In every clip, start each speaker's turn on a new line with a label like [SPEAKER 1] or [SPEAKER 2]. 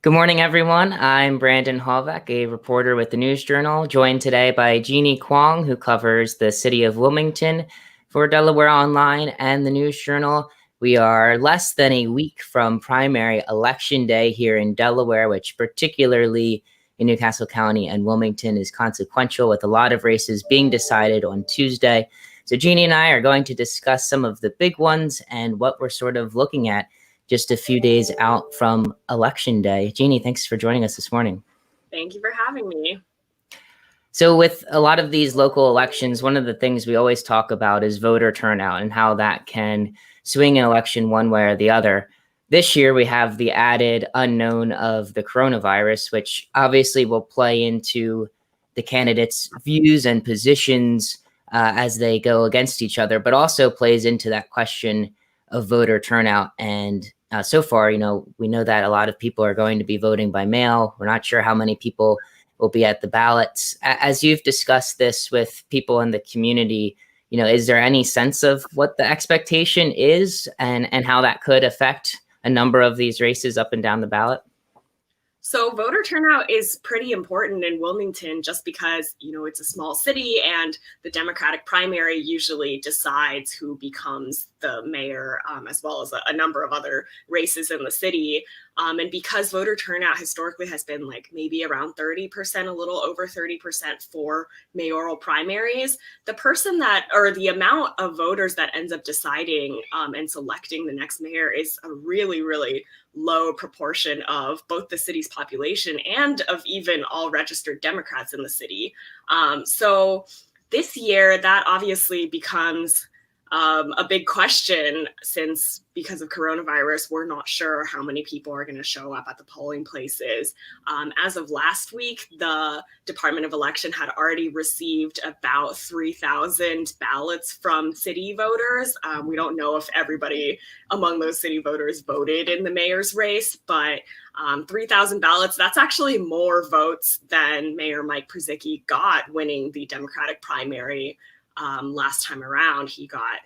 [SPEAKER 1] Good morning, everyone. I'm Brandon Halbeck, a reporter with the News Journal, joined today by Jeanne Kuang, who covers the city of Wilmington for Delaware Online and the News Journal. We are less than a week from primary election day here in Delaware, which particularly in Newcastle County and Wilmington is consequential, with a lot of races being decided on Tuesday. So Jeanne and I are going to discuss some of the big ones and what we're sort of looking at just a few days out from Election Day. Jeanne, thanks for joining us this morning.
[SPEAKER 2] Thank you for having me.
[SPEAKER 1] So with a lot of these local elections, one of the things we always talk about is voter turnout and how that can swing an election one way or the other. This year, we have the added unknown of the coronavirus, which obviously will play into the candidates' views and positions as they go against each other, but also plays into that question of voter turnout. And so far, we know that a lot of people are going to be voting by mail. We're not sure how many people will be at the ballots. As you've discussed this with people in the community, is there any sense of what the expectation is and how that could affect a number of these races up and down the ballot?
[SPEAKER 2] So voter turnout is pretty important in Wilmington just because, it's a small city and the Democratic primary usually decides who becomes the mayor, as well as a number of other races in the city. And because voter turnout historically has been like maybe around 30%, a little over 30% for mayoral primaries, the person or the amount of voters that ends up deciding and selecting the next mayor is a really, really low proportion of both the city's population and of even all registered Democrats in the city. So this year, that obviously becomes a big question since because of coronavirus, we're not sure how many people are going to show up at the polling places. As of last week, the Department of Election had already received about 3,000 ballots from city voters. We don't know if everybody among those city voters voted in the mayor's race, but 3,000 ballots, that's actually more votes than Mayor Mike Przicki got winning the Democratic primary last time around. He got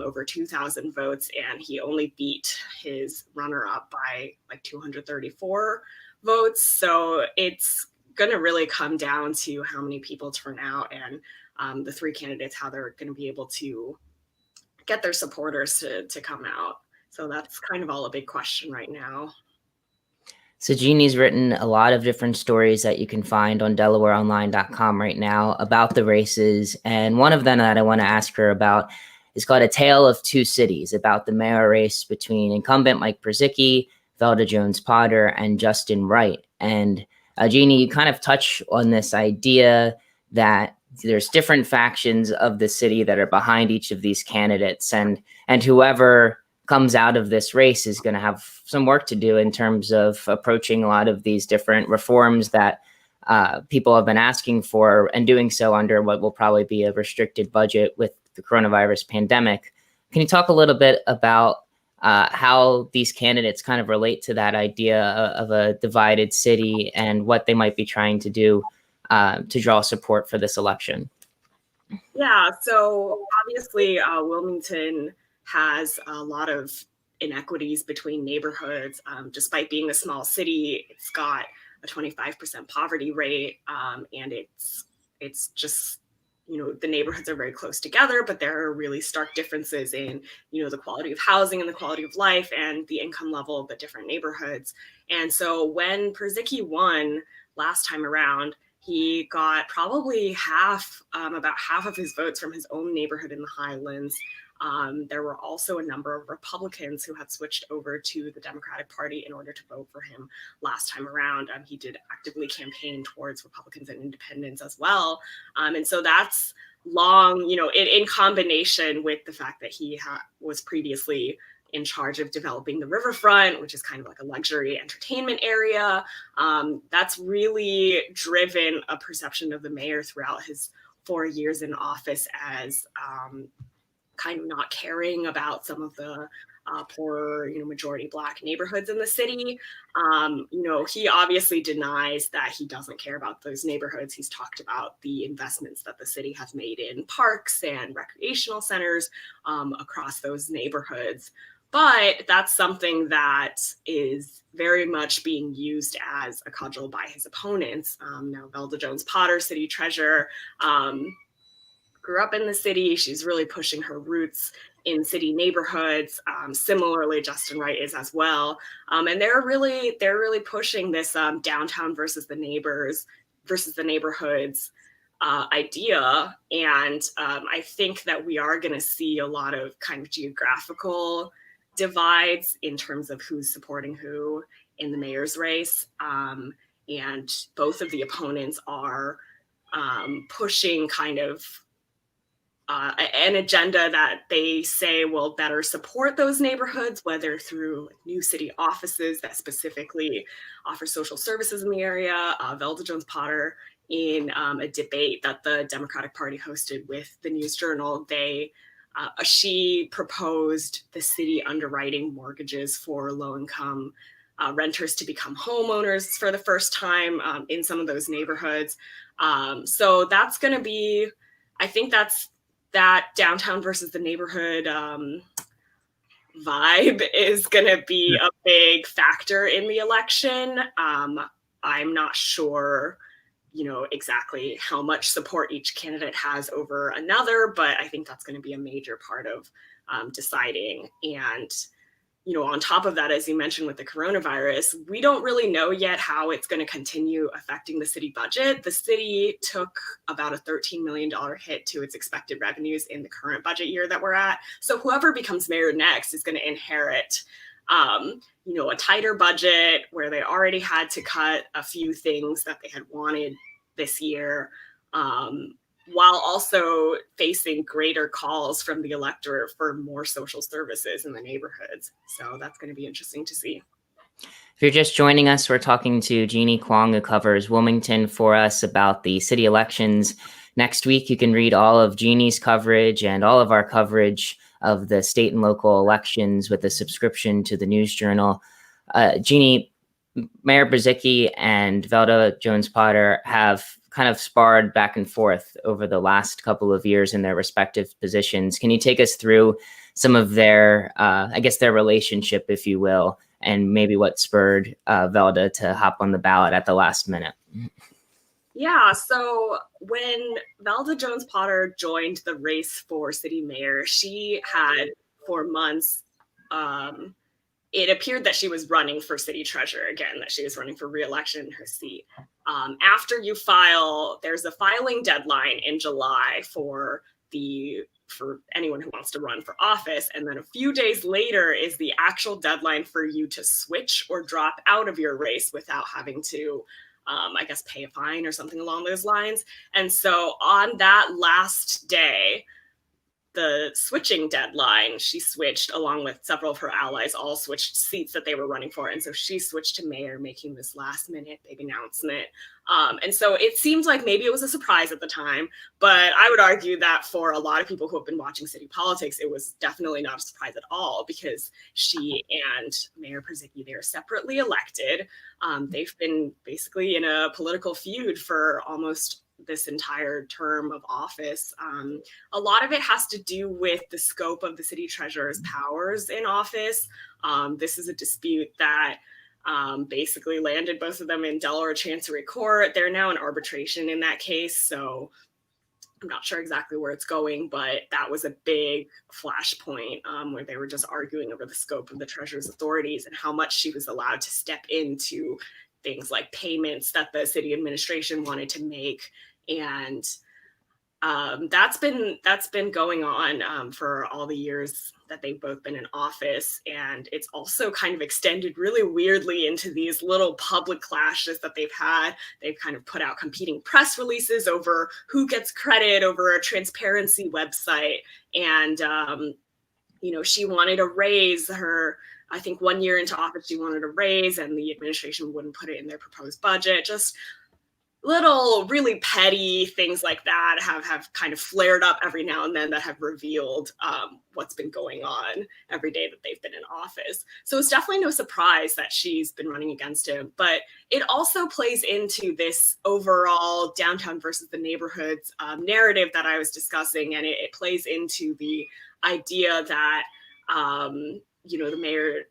[SPEAKER 2] over 2,000 votes, and he only beat his runner-up by like 234 votes. So it's going to really come down to how many people turn out and the three candidates, how they're going to be able to get their supporters to come out. So that's kind of all a big question right now.
[SPEAKER 1] So Jeanne's written a lot of different stories that you can find on DelawareOnline.com right now about the races. And one of them that I want to ask her about is called A Tale of Two Cities, about the mayor race between incumbent Mike Przicki, Velda Jones-Potter, and Justin Wright. And Jeanne, you kind of touch on this idea that there's different factions of the city that are behind each of these candidates, and whoever comes out of this race is going to have some work to do in terms of approaching a lot of these different reforms that people have been asking for, and doing so under what will probably be a restricted budget with the coronavirus pandemic. Can you talk a little bit about how these candidates kind of relate to that idea of a divided city and what they might be trying to do to draw support for this election?
[SPEAKER 2] Yeah, so obviously Wilmington has a lot of inequities between neighborhoods. Despite being a small city, it's got a 25% poverty rate, and it's just, the neighborhoods are very close together, but there are really stark differences in, the quality of housing and the quality of life and the income level of the different neighborhoods. And so when Przicki won last time around, he got probably about half of his votes from his own neighborhood in the Highlands. There were also a number of Republicans who had switched over to the Democratic Party in order to vote for him last time around. He did actively campaign towards Republicans and independents as well. And so that's long, in combination with the fact that he was previously in charge of developing the riverfront, which is kind of like a luxury entertainment area. That's really driven a perception of the mayor throughout his 4 years in office as kind of not caring about some of the poorer, majority Black neighborhoods in the city. He obviously denies that he doesn't care about those neighborhoods. He's talked about the investments that the city has made in parks and recreational centers across those neighborhoods. But that's something that is very much being used as a cudgel by his opponents. Now, Velda Jones-Potter, city treasurer, grew up in the city. She's really pushing her roots in city neighborhoods. Similarly, Justin Wright is as well. And they're really pushing this downtown versus the neighborhoods idea. And I think that we are going to see a lot of kind of geographical divides in terms of who's supporting who in the mayor's race. And both of the opponents are pushing kind of an agenda that they say will better support those neighborhoods, whether through new city offices that specifically offer social services in the area. Velda Jones-Potter, in a debate that the Democratic Party hosted with the News Journal, she proposed the city underwriting mortgages for low-income renters to become homeowners for the first time in some of those neighborhoods. So that's going to be, I think that downtown versus the neighborhood vibe is going to be a big factor in the election. I'm not sure, exactly how much support each candidate has over another, but I think that's going to be a major part of deciding. And, on top of that, as you mentioned with the coronavirus, we don't really know yet how it's going to continue affecting the city budget. The city took about a $13 million hit to its expected revenues in the current budget year that we're at. So whoever becomes mayor next is going to inherit a tighter budget where they already had to cut a few things that they had wanted this year, while also facing greater calls from the electorate for more social services in the neighborhoods. So that's going to be interesting to see.
[SPEAKER 1] If you're just joining us, we're talking to Jeanne Kuang, who covers Wilmington for us, about the city elections. Next week, you can read all of Jeanne's coverage and all of our coverage of the state and local elections with a subscription to the News Journal. Jeanne, Mayor Brzezicki and Velda Jones-Potter have kind of sparred back and forth over the last couple of years in their respective positions. Can you take us through some of their, their relationship, if you will, and maybe what spurred Velda to hop on the ballot at the last minute?
[SPEAKER 2] Yeah, so when Velda Jones-Potter joined the race for city mayor, she had for months, it appeared that she was running for city treasurer again, that she was running for re-election in her seat. After you file, there's a filing deadline in July for anyone who wants to run for office. And then a few days later is the actual deadline for you to switch or drop out of your race without having to, pay a fine or something along those lines. And so on that last day, the switching deadline, she switched along with several of her allies, all switched seats that they were running for. And so she switched to mayor, making this last minute big announcement. And so it seemed like maybe it was a surprise at the time, but I would argue that for a lot of people who have been watching city politics, it was definitely not a surprise at all, because she and Mayor Brzezicki, they're separately elected. They've been basically in a political feud for almost this entire term of office. A lot of it has to do with the scope of the city treasurer's powers in office. This is a dispute that basically landed both of them in Delaware Chancery Court. They're now in arbitration in that case, so I'm not sure exactly where it's going, but that was a big flashpoint where they were just arguing over the scope of the treasurer's authorities and how much she was allowed to step into things like payments that the city administration wanted to make. And that's been going on for all the years that they've both been in office. And it's also kind of extended really weirdly into these little public clashes that they've had. They've kind of put out competing press releases over who gets credit over a transparency website. And, she wanted to raise her, I think 1 year into office, she wanted a raise and the administration wouldn't put it in their proposed budget. Just little really petty things like that have kind of flared up every now and then that have revealed what's been going on every day that they've been in office. So it's definitely no surprise that she's been running against him, but it also plays into this overall downtown versus the neighborhoods narrative that I was discussing. And it plays into the idea that the mayor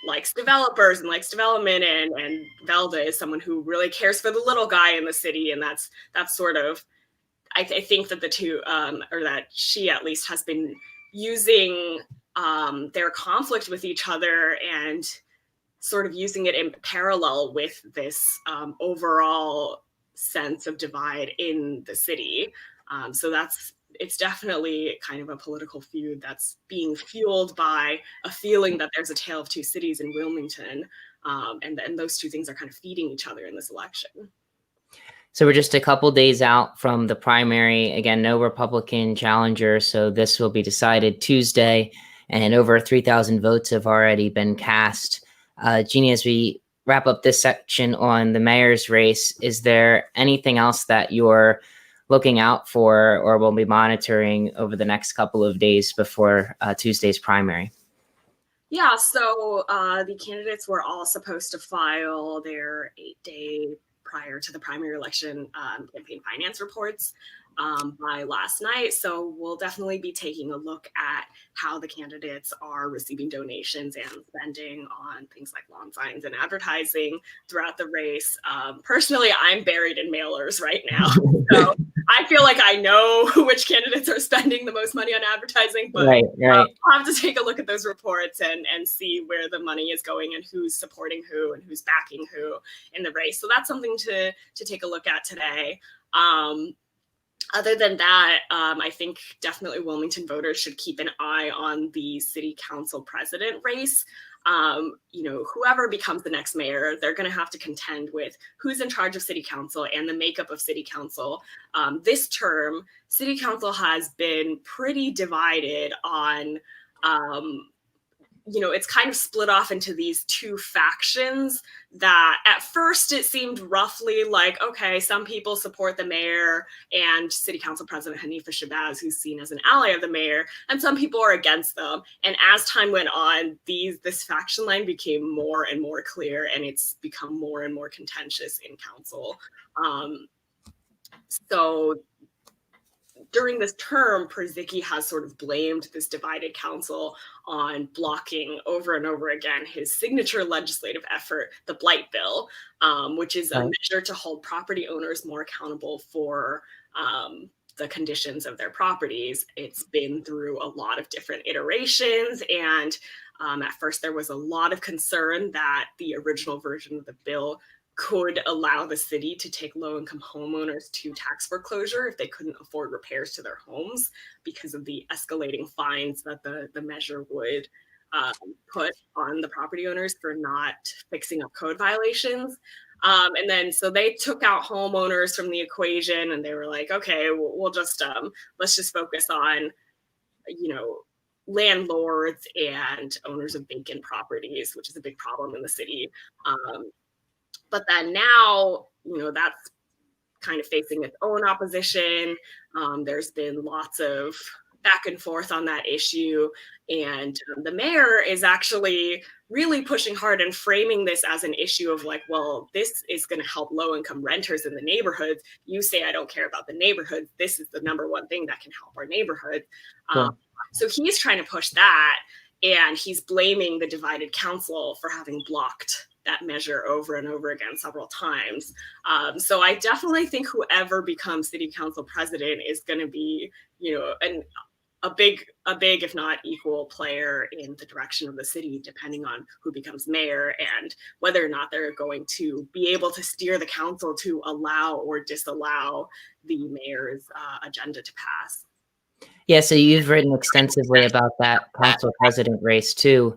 [SPEAKER 2] likes developers and likes development, and Velda is someone who really cares for the little guy in the city, and that's sort of, I think that the two, or that she at least has been using their conflict with each other and sort of using it in parallel with this overall sense of divide in the city. So it's definitely kind of a political feud that's being fueled by a feeling that there's a tale of two cities in Wilmington. And those two things are kind of feeding each other in this election.
[SPEAKER 1] So we're just a couple days out from the primary. Again, no Republican challenger. So this will be decided Tuesday, and over 3,000 votes have already been cast. Jeannie, as we wrap up this section on the mayor's race, is there anything else that you're looking out for or will be monitoring over the next couple of days before Tuesday's primary?
[SPEAKER 2] Yeah, so the candidates were all supposed to file their 8-day prior to the primary election campaign finance reports by last night. So we'll definitely be taking a look at how the candidates are receiving donations and spending on things like lawn signs and advertising throughout the race. Personally, I'm buried in mailers right now. So I feel like I know which candidates are spending the most money on advertising, but
[SPEAKER 1] right.
[SPEAKER 2] I'll have to take a look at those reports and see where the money is going and who's supporting who and who's backing who in the race. So that's something to take a look at today. Other than that, I think definitely Wilmington voters should keep an eye on the city council president race. Whoever becomes the next mayor, they're going to have to contend with who's in charge of city council and the makeup of city council. This term, city council has been pretty divided on, it's kind of split off into these two factions that at first it seemed roughly like, okay, some people support the mayor and city council president Hanifa Shabazz, who's seen as an ally of the mayor, and some people are against them. And as time went on, this faction line became more and more clear, and it's become more and more contentious in council. So during this term, Przicki has sort of blamed this divided council on blocking over and over again his signature legislative effort, the Blight Bill, which is a measure to hold property owners more accountable for the conditions of their properties. It's been through a lot of different iterations, and at first there was a lot of concern that the original version of the bill could allow the city to take low-income homeowners to tax foreclosure if they couldn't afford repairs to their homes because of the escalating fines that the measure would put on the property owners for not fixing up code violations. And then so they took out homeowners from the equation, and they were like, okay, we'll just let's just focus on, landlords and owners of vacant properties, which is a big problem in the city. But then now, that's kind of facing its own opposition. There's been lots of back and forth on that issue. And the mayor is actually really pushing hard and framing this as an issue of like, well, this is going to help low-income renters in the neighborhoods. You say I don't care about the neighborhoods. This is the number one thing that can help our neighborhood. So he's trying to push that. And he's blaming the divided council for having blocked that measure over and over again several times. So I definitely think whoever becomes city council president is going to be, a big, if not equal player in the direction of the city, depending on who becomes mayor and whether or not they're going to be able to steer the council to allow or disallow the mayor's agenda to pass.
[SPEAKER 1] Yeah, so you've written extensively about that council president race too.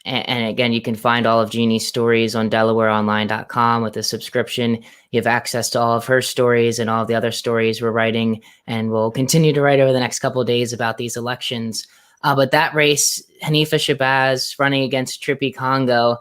[SPEAKER 1] And again, you can find all of Jeannie's stories on DelawareOnline.com with a subscription. You have access to all of her stories and all of the other stories we're writing, and we'll continue to write over the next couple of days about these elections. But that race, Hanifa Shabazz running against Trippy Congo,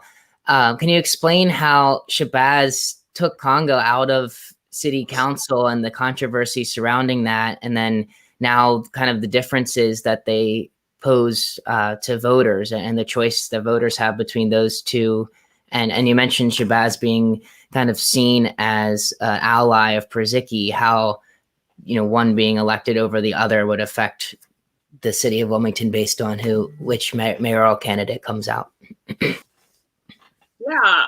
[SPEAKER 1] can you explain how Shabazz took Congo out of city council and the controversy surrounding that, and then now kind of the differences that they pose to voters and the choice that voters have between those two? And you mentioned Shabazz being kind of seen as an ally of Przicki, how, one being elected over the other would affect the city of Wilmington based on which mayoral candidate comes out.
[SPEAKER 2] Yeah,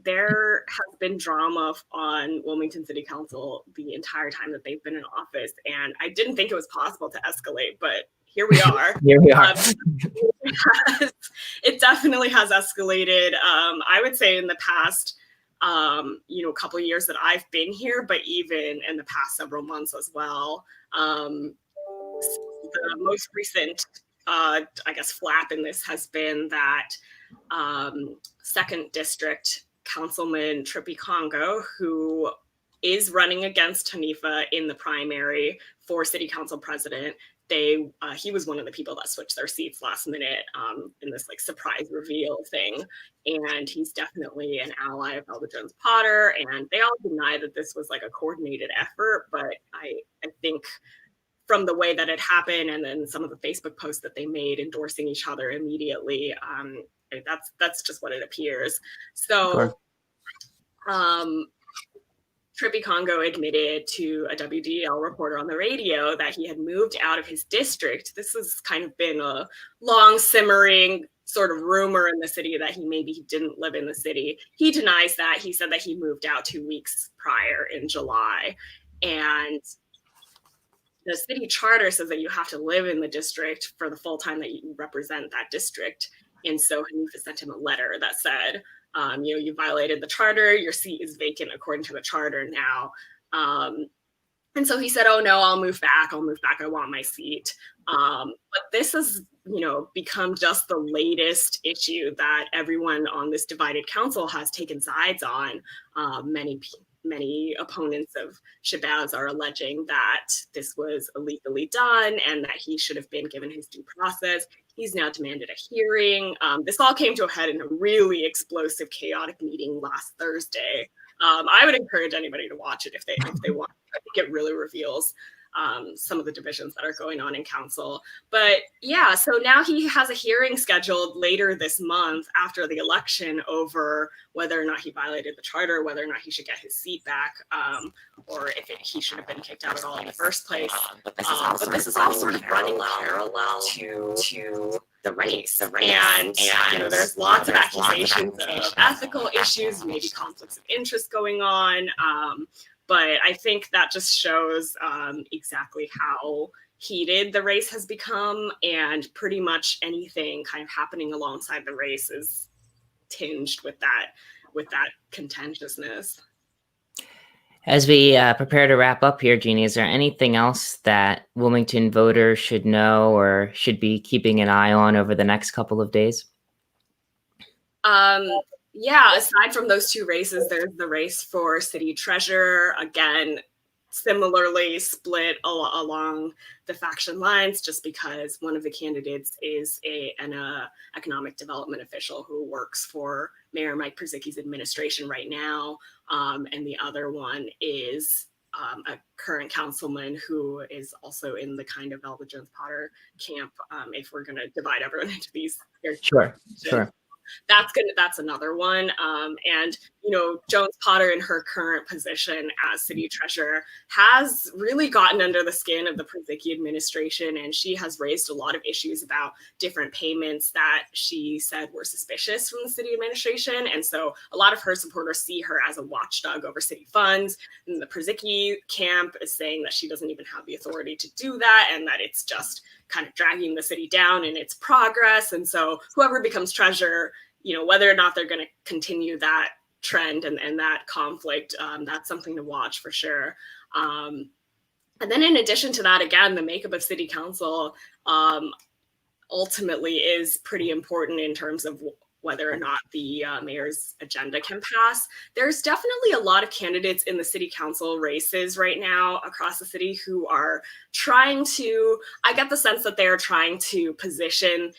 [SPEAKER 2] there has been drama on Wilmington City Council the entire time that they've been in office, and I didn't think it was possible to escalate, but here we are.
[SPEAKER 1] Here we are.
[SPEAKER 2] It definitely has escalated. I would say in the past, couple of years that I've been here, but even in the past several months as well. The most recent, flap in this has been that second district councilman Trippy Congo, who is running against Hanifa in the primary for city council president. He was one of the people that switched their seats last minute in this surprise reveal thing. And he's definitely an ally of Elder Jones Potter. And they all deny that this was a coordinated effort. But I think from the way that it happened and then some of the Facebook posts that they made endorsing each other immediately, that's just what it appears. So Trippy Congo admitted to a WDL reporter on the radio that he had moved out of his district. This has kind of been a long simmering sort of rumor in the city that he didn't live in the city. He denies that. He said that he moved out 2 weeks prior in July. And the city charter says that you have to live in the district for the full time that you represent that district. And so Hanifa sent him a letter that said, you violated the charter, your seat is vacant according to the charter now. And so he said, oh no, I'll move back, I want my seat. But this has, become just the latest issue that everyone on this divided council has taken sides on. Many opponents of Shabazz are alleging that this was illegally done and that he should have been given his due process. He's now demanded a hearing. This all came to a head in a really explosive, chaotic meeting last Thursday. I would encourage anybody to watch it if they want. I think it really reveals some of the divisions that are going on in council. But yeah, so now he has a hearing scheduled later this month after the election over whether or not he violated the charter, whether or not he should get his seat back, or if he should have been kicked out at all in the first place. But this is all sort of running parallel to the race. And there's lots of accusations of ethical issues, maybe conflicts of interest going on. But I think that just shows exactly how heated the race has become, and pretty much anything kind of happening alongside the race is tinged with that contentiousness.
[SPEAKER 1] As we prepare to wrap up here, Jeannie, is there anything else that Wilmington voters should know or should be keeping an eye on over the next couple of days?
[SPEAKER 2] Yeah, aside from those two races, there's the race for city treasurer. Again, similarly split along the faction lines, just because one of the candidates is an economic development official who works for Mayor Mike Przicki's administration right now, and the other one is a current councilman who is also in the kind of Elder Jones Potter camp. If we're going to divide everyone into these,
[SPEAKER 1] sure.
[SPEAKER 2] That's another one. And Jones Potter in her current position as city treasurer has really gotten under the skin of the Przicki administration, and she has raised a lot of issues about different payments that she said were suspicious from the city administration. And so a lot of her supporters see her as a watchdog over city funds, and the Przicki camp is saying that she doesn't even have the authority to do that, and that it's just kind of dragging the city down in its progress. And so whoever becomes treasurer, whether or not they're going to continue that trend and that conflict, that's something to watch for sure. And then in addition to that, again, the makeup of city council ultimately is pretty important in terms of whether or not the mayor's agenda can pass. There's definitely a lot of candidates in the city council races right now across the city who are trying to, I get the sense that they're trying to position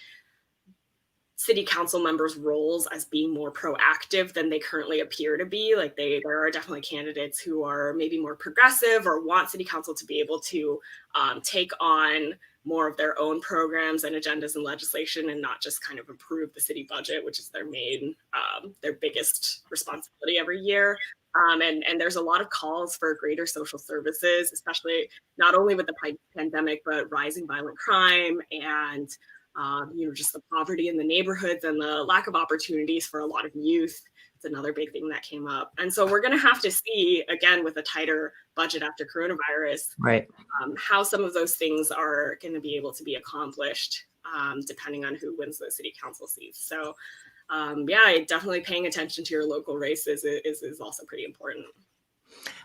[SPEAKER 2] city council members' roles as being more proactive than they currently appear to be. There are definitely candidates who are maybe more progressive or want city council to be able to take on more of their own programs and agendas and legislation, and not just kind of approve the city budget, which is their biggest responsibility every year. And there's a lot of calls for greater social services, especially not only with the pandemic, but rising violent crime and just the poverty in the neighborhoods and the lack of opportunities for a lot of youth. It's another big thing that came up. And so we're going to have to see, again, with a tighter budget after coronavirus,
[SPEAKER 1] Right.
[SPEAKER 2] How some of those things are going to be able to be accomplished, depending on who wins those city council seats. So definitely paying attention to your local races is also pretty important.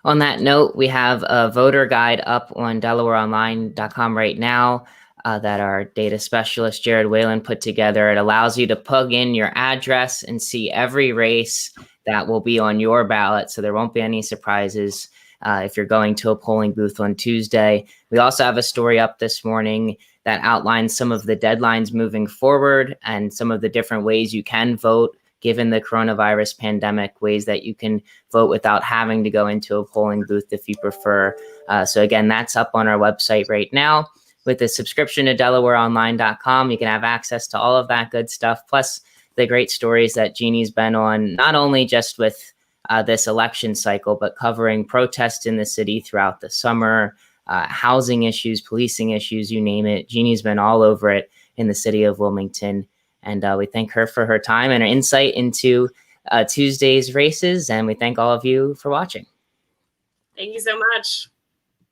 [SPEAKER 1] On that note, we have a voter guide up on DelawareOnline.com right now that our data specialist, Jared Whalen, put together. It allows you to plug in your address and see every race that will be on your ballot, so there won't be any surprises if you're going to a polling booth on Tuesday. We also have a story up this morning that outlines some of the deadlines moving forward and some of the different ways you can vote given the coronavirus pandemic, ways that you can vote without having to go into a polling booth if you prefer. So again, that's up on our website right now. With a subscription to DelawareOnline.com, you can have access to all of that good stuff, plus the great stories that Jeannie's been on, not only just with this election cycle, but covering protests in the city throughout the summer, housing issues, policing issues, you name it. Jeannie's been all over it in the city of Wilmington. And we thank her for her time and her insight into Tuesday's races. And we thank all of you for watching.
[SPEAKER 2] Thank you so much.